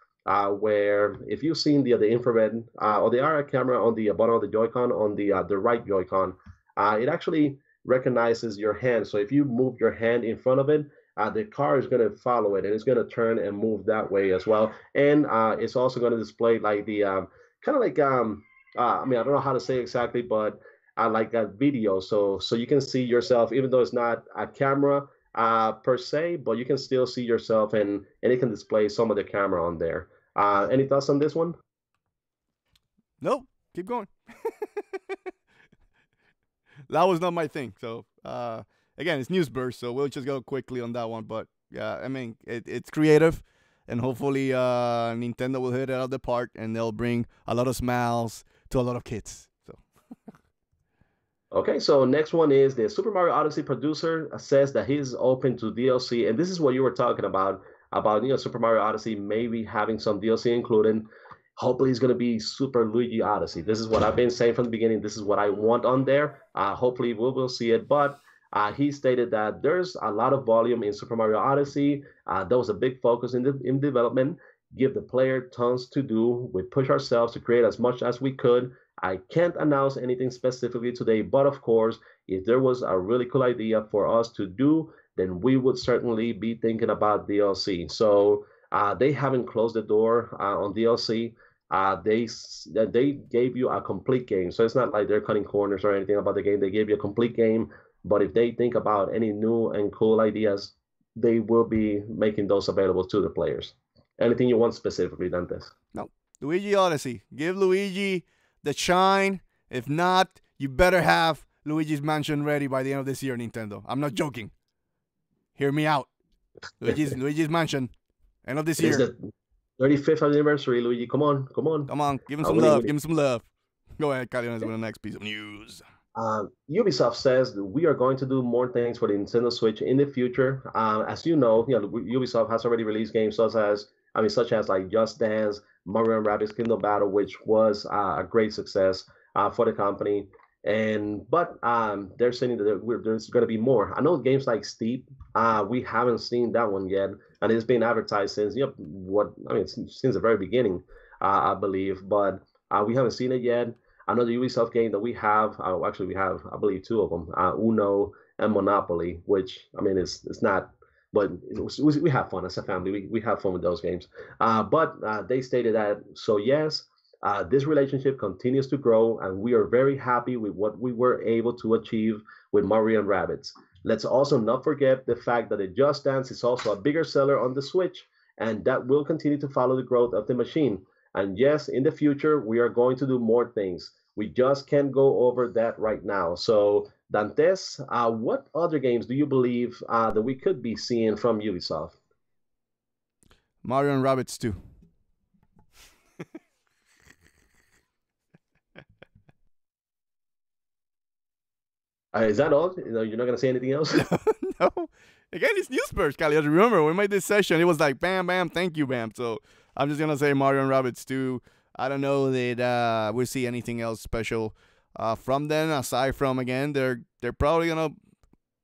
where if you've seen the infrared or the IR camera on the bottom of the Joy-Con on the right Joy-Con, it actually recognizes your hand. So if you move your hand in front of it, the car is going to follow it and it's going to turn and move that way as well. And it's also going to display like the kind of like I mean, I don't know how to say exactly, but I like that video. So you can see yourself, even though it's not a camera per se, but you can still see yourself and it can display some of the camera on there. Any thoughts on this one? Nope. Keep going. That was not my thing. So again, it's news burst, so we'll just go quickly on that one. But yeah, I mean, it's creative, and hopefully Nintendo will hit it out of the park, and they'll bring a lot of smiles to a lot of kids. So. Okay, so next one is the Super Mario Odyssey producer says that he's open to DLC, and this is what you were talking about Super Mario Odyssey maybe having some DLC included. Hopefully it's going to be Super Luigi Odyssey. This is what I've been saying from the beginning. This is what I want on there. Hopefully we'll see it, but he stated that there's a lot of volume in Super Mario Odyssey. There was a big focus in development. Give the player tons to do. We push ourselves to create as much as we could. I can't announce anything specifically today, but of course, if there was a really cool idea for us to do, then we would certainly be thinking about DLC. So they haven't closed the door on DLC. They gave you a complete game, so it's not like they're cutting corners or anything about the game. They gave you a complete game, but if they think about any new and cool ideas, they will be making those available to the players. Anything you want specifically, Dantes? No, Luigi Odyssey. Give Luigi the shine. If not, you better have Luigi's Mansion ready by the end of this year, Nintendo. I'm not joking. Hear me out. Luigi's Mansion, end of this year. It's the 35th anniversary, Luigi. Come on. Give him some love. Give him some love. Go ahead, Caleones, with the next piece of news. Ubisoft says that we are going to do more things for the Nintendo Switch in the future. As you know, Ubisoft has already released games such as like Just Dance, Mario and Rabbids Kingdom Battle, which was a great success for the company. But they're saying that there's going to be more. I know games like Steep, we haven't seen that one yet, and it's been advertised since since the very beginning, I believe. But we haven't seen it yet. Another Ubisoft game that we have, we have, I believe, 2 of them, Uno and Monopoly, which, I mean, it's not, but we have fun as a family. We have fun with those games. But they stated that, so yes, this relationship continues to grow, and we are very happy with what we were able to achieve with Mario and Rabbids. Let's also not forget the fact that the Just Dance is also a bigger seller on the Switch, and that will continue to follow the growth of the machine. And yes, in the future, we are going to do more things. We just can't go over that right now. So, Dantes, what other games do you believe that we could be seeing from Ubisoft? Mario and Rabbids too. Is that all? You're not going to say anything else? No. Again, it's news burst, Caleones. Remember, when we made this session, it was like bam, bam, thank you, bam. So I'm just going to say Mario and Rabbids too. I don't know that we'll see anything else special from them, aside from, again, they're probably going to,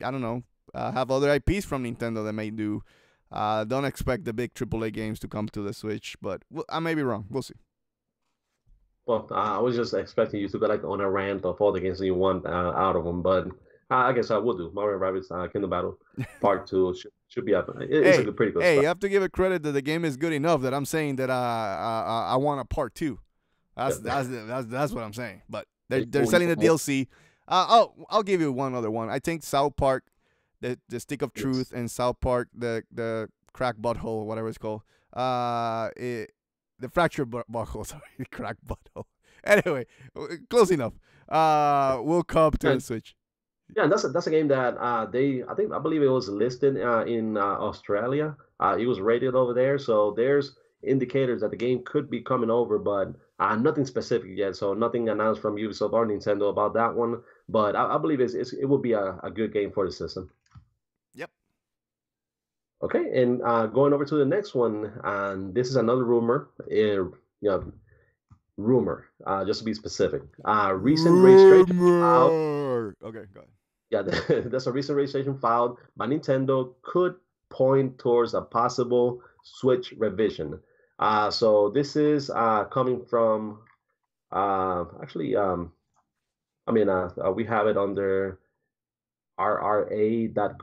I don't know, have other IPs from Nintendo that may do. Don't expect the big AAA games to come to the Switch, but I may be wrong. We'll see. Well, I was just expecting you to go like on a rant of all the games that you want out of them, but I guess I will do. Mario & Rabbids Kingdom Battle Part 2 should be up. It's a pretty good Hey, stuff. you have to give it credit that the game is good enough that I'm saying that I want a Part 2. That's what I'm saying. But they're selling the DLC. I'll give you one other one. I think South Park, the Stick of Truth, and South Park, the Crack Butthole, whatever it's called. The Fractured Butthole, sorry, Crack Butthole. Anyway, close enough. We'll come to the Switch. Yeah, and that's a game that I believe it was listed in Australia. It was rated over there, so there's indicators that the game could be coming over, but nothing specific yet. So nothing announced from Ubisoft or Nintendo about that one. But I believe it will be a good game for the system. Yep. Okay, and going over to the next one, and this is another rumor. Rumor, just to be specific. Recent registration filed. Okay, go ahead. Yeah, that's a recent registration filed by Nintendo could point towards a possible Switch revision. So this is coming from we have it under rra.go.kr.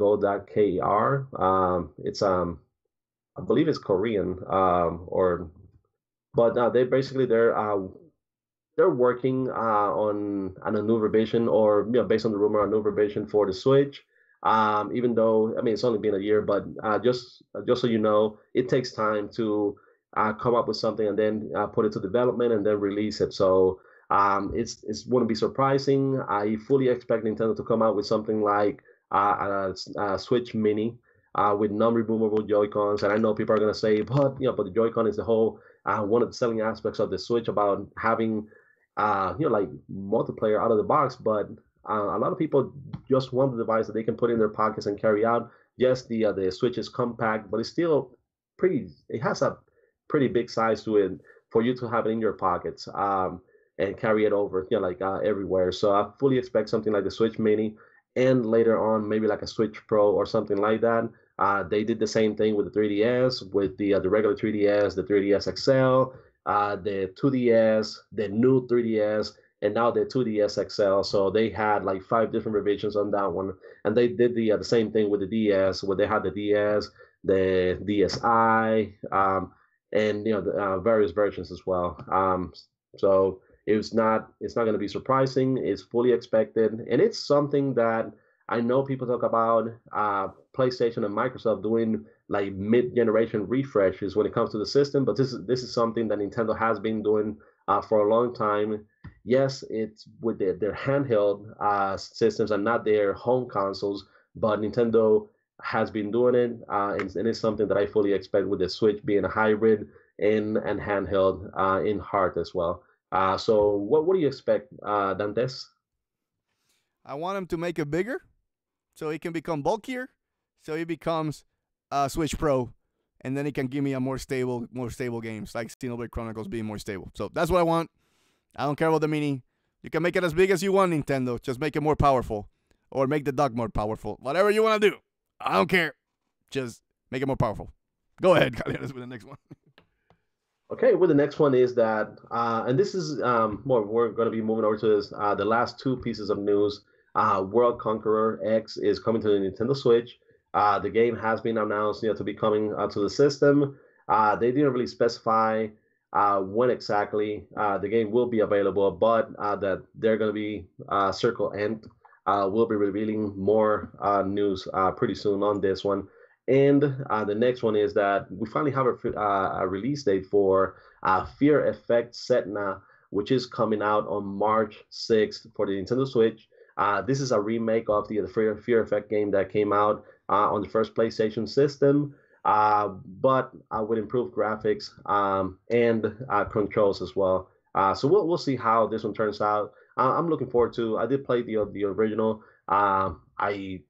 It's I believe it's Korean, but they're working on a new revision, or based on the rumor, a new revision for the Switch. Even though it's only been a year, but just so you know, it takes time to come up with something and then put it to development and then release it. So it wouldn't be surprising. I fully expect Nintendo to come out with something like a Switch Mini with non-removable Joy-Cons. And I know people are gonna say, but the Joy-Con is the whole one of the selling aspects of the Switch, about having like multiplayer out of the box. But a lot of people just want the device that they can put in their pockets and carry out. Yes, the Switch is compact, but it's still it has a pretty big size to it for you to have it in your pockets and carry it over, everywhere. So I fully expect something like the Switch Mini, and later on maybe like a Switch Pro or something like that. They did the same thing with the 3DS, with the regular 3DS, the 3DS XL, the 2DS, the new 3DS, and now the 2DS XL. So they had like 5 different revisions on that one, and they did the same thing with the DS, where they had the DS, the DSi, and the various versions as well. So it's not going to be surprising. It's fully expected, and it's something that I know people talk about PlayStation and Microsoft doing like mid-generation refreshes when it comes to the system, but this is something that Nintendo has been doing for a long time. Yes, it's with their handheld systems and not their home consoles, but Nintendo has been doing it, and it's something that I fully expect with the Switch being a hybrid and handheld in heart as well. So what do you expect, Dantes? I want him to make it bigger, so it can become bulkier, so it becomes a Switch Pro, and then it can give me a more stable games, like Xenoblade Chronicles being more stable. So that's what I want. I don't care about the Mini. You can make it as big as you want, Nintendo. Just make it more powerful, or make the dock more powerful. Whatever you want to do, I don't care. Just make it more powerful. Go ahead, Caleones, with the next one. Okay, well, the next one is that, and this is we're going to be moving over to this, the last 2 pieces of news. World Conqueror X is coming to the Nintendo Switch. The game has been announced, to be coming to the system. They didn't really specify when exactly the game will be available, but that they're going to be Circle End will be revealing more news pretty soon on this one. And the next one is that we finally have a release date for Fear Effect Setna, which is coming out on March 6th for the Nintendo Switch. This is a remake of the Fear Effect game that came out on the first PlayStation system, but with improved graphics and controls as well. So we'll see how this one turns out. I'm looking forward to. I did play the original. I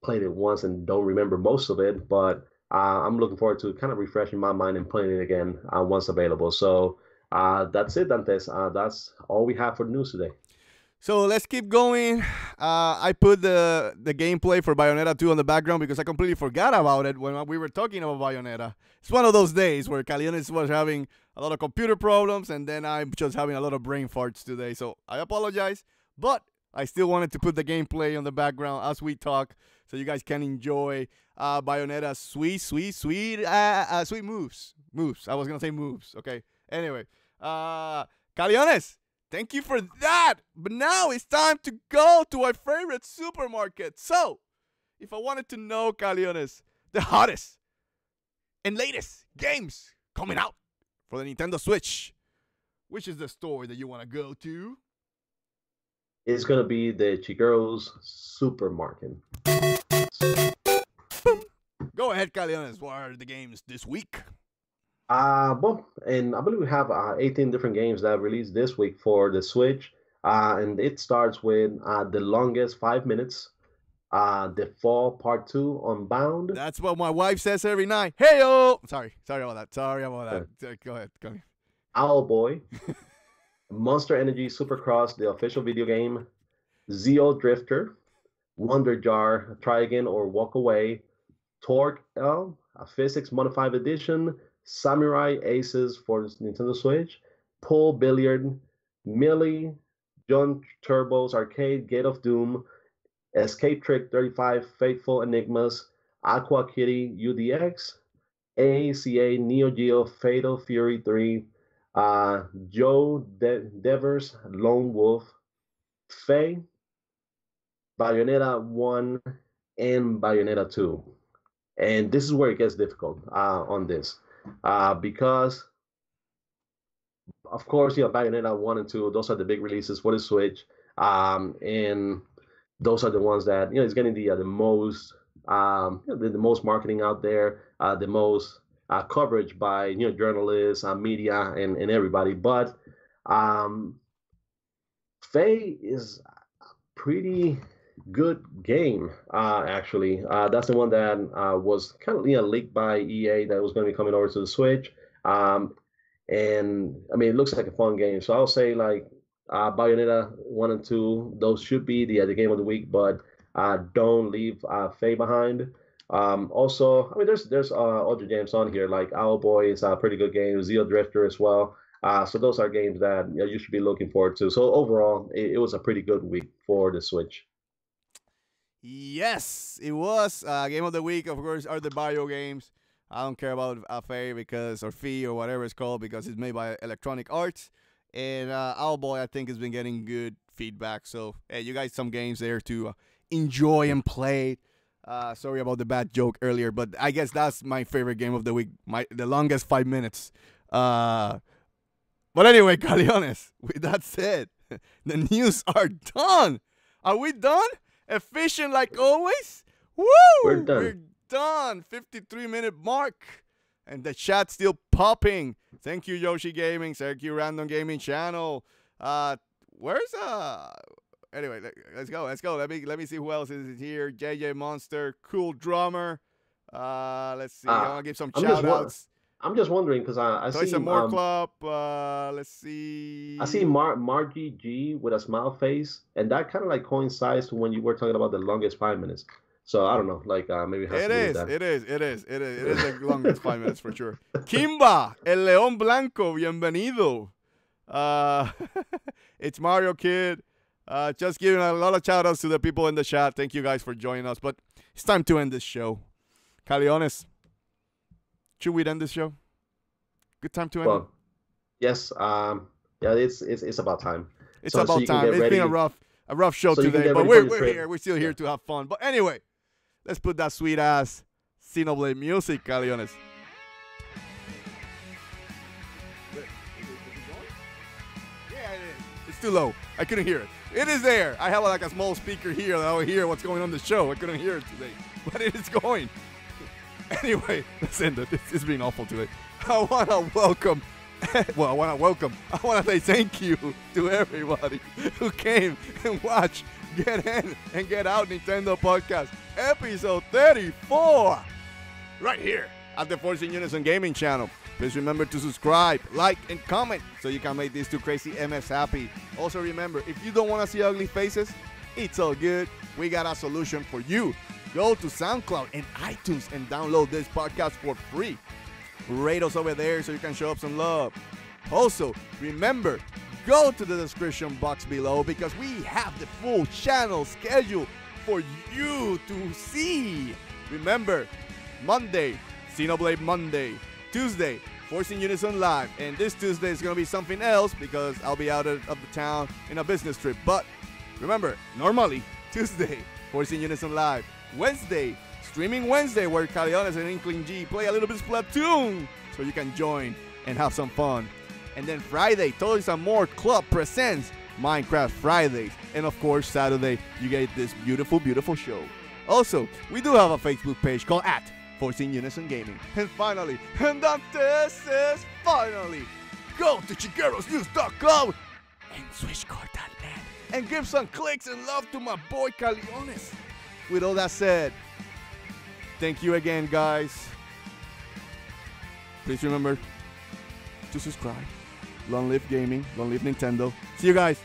played it once and don't remember most of it, but I'm looking forward to kind of refreshing my mind and playing it again once available. So that's it, Dantes. That's all we have for the news today. So let's keep going. I put the gameplay for Bayonetta 2 on the background because I completely forgot about it when we were talking about Bayonetta. It's one of those days where Caleones was having a lot of computer problems, and then I'm just having a lot of brain farts today. So I apologize, but I still wanted to put the gameplay on the background as we talk so you guys can enjoy Bayonetta's sweet moves. I was going to say moves. Okay. Anyway, Caleones, thank you for that. But now it's time to go to our favorite supermarket. So, if I wanted to know, Caleones, the hottest and latest games coming out for the Nintendo Switch, which is the store that you want to go to? It's going to be the Chiguro's Supermarket. Go ahead, Caleones. What are the games this week? Well, and I believe we have 18 different games that released this week for the Switch. And it starts with The Longest 5 Minutes, The Fall Part 2 Unbound. That's what my wife says every night. Hey-o! Sorry about that. Go ahead. Owlboy, Monster Energy Supercross, the official video game, Zeo Drifter, Wonder Jar, Try Again or Walk Away, Torque L, a Physics Modified Edition, Samurai Aces for Nintendo Switch, Pool Billiard, Millie, John Turbo's Arcade, Gate of Doom, Escape Trick 35, Fateful Enigmas, Aqua Kitty UDX, AACA Neo Geo Fatal Fury 3, Joe Devers Lone Wolf, Faye, Bayonetta 1, and Bayonetta 2. And this is where it gets difficult on this. Because, of course, Bayonetta 1 and 2, those are the big releases for the Switch. And those are the ones that, it's getting the most the most marketing out there, the most coverage by, journalists, media, and everybody. But Faye is a pretty good game, actually. That's the one that was kind of leaked by EA that was going to be coming over to the Switch. And I mean, it looks like a fun game. So I'll say Bayonetta 1 and 2, those should be the game of the week, but don't leave Faye behind. Also, I mean, there's other games on here, like Owlboy is a pretty good game, Zeo Drifter as well. So those are games that you should be looking forward to. So overall, it was a pretty good week for the Switch. Yes, it was. Game of the week, of course, are the Bio games. I don't care about Faye or Fee or whatever it's called because it's made by Electronic Arts. And Owlboy, I think, has been getting good feedback. So, hey, you guys some games there to enjoy and play. Sorry about the bad joke earlier, but I guess that's my favorite game of the week. The longest 5 minutes. But anyway, Caleones, with that said, the news are done. Are we done? Efficient like always? Woo! We're done. We're done. 53-minute mark. And the chat's still popping. Thank you, Yoshi Gaming. Thank you, Random Gaming Channel. Where's Anyway, let's go. Let me see who else is here. JJ Monster, Cool Drummer. Let's see. I want to give some shout outs. I'm just wondering because I see some more club. Let's see. I see Margie G with a smile face, and that kind of coincides to when you were talking about the longest 5 minutes. So I don't know, maybe it has to do with that. It is the longest 5 minutes for sure. Kimba, El León Blanco, bienvenido. It's Mario Kid. Just giving a lot of shout outs to the people in the chat. Thank you guys for joining us. But it's time to end this show. Caleones, should we end this show? Good time to end it? Yes. Yeah, it's about time. It's about time. It's been a rough show today, but we're here. We're still here to have fun. But anyway, let's put that sweet ass Xenoblade music, Caleones. Yeah, it is. It's too low. I couldn't hear it. It is there. I have like a small speaker here that I will hear what's going on in the show. I couldn't hear it today, but it is going. Anyway, let's end it. It's been awful today. I want to welcome. Well, I want to say thank you to everybody who came and watched Get In and Get Out Nintendo Podcast episode 34 right here at the Force In Unison Gaming channel. Please remember to subscribe, like, and comment so you can make these two crazy MFs happy. Also remember, if you don't want to see ugly faces, it's all good. We got a solution for you. Go to SoundCloud and iTunes and download this podcast for free. Rate us over there so you can show up some love. Also, remember, go to the description box below because we have the full channel schedule for you to see. Remember, Monday, Xenoblade Monday. Tuesday, Force In Unison Live. And this Tuesday is going to be something else because I'll be out of the town in a business trip. But remember, normally, Tuesday, Force In Unison Live. Wednesday, Streaming Wednesday, where Caleones and Inkling G play a little bit of Splatoon, so you can join and have some fun. And then Friday, Toys and More Club presents Minecraft Fridays. And of course, Saturday, you get this beautiful, beautiful show. Also, we do have a Facebook page called Force In Unison Gaming. And finally, and Dantes says finally, go to chiguerosnews.com and switchcard.net and give some clicks and love to my boy Caleones. With all that said, thank you again, guys. Please remember to subscribe. Long live gaming. Long live Nintendo. See you guys.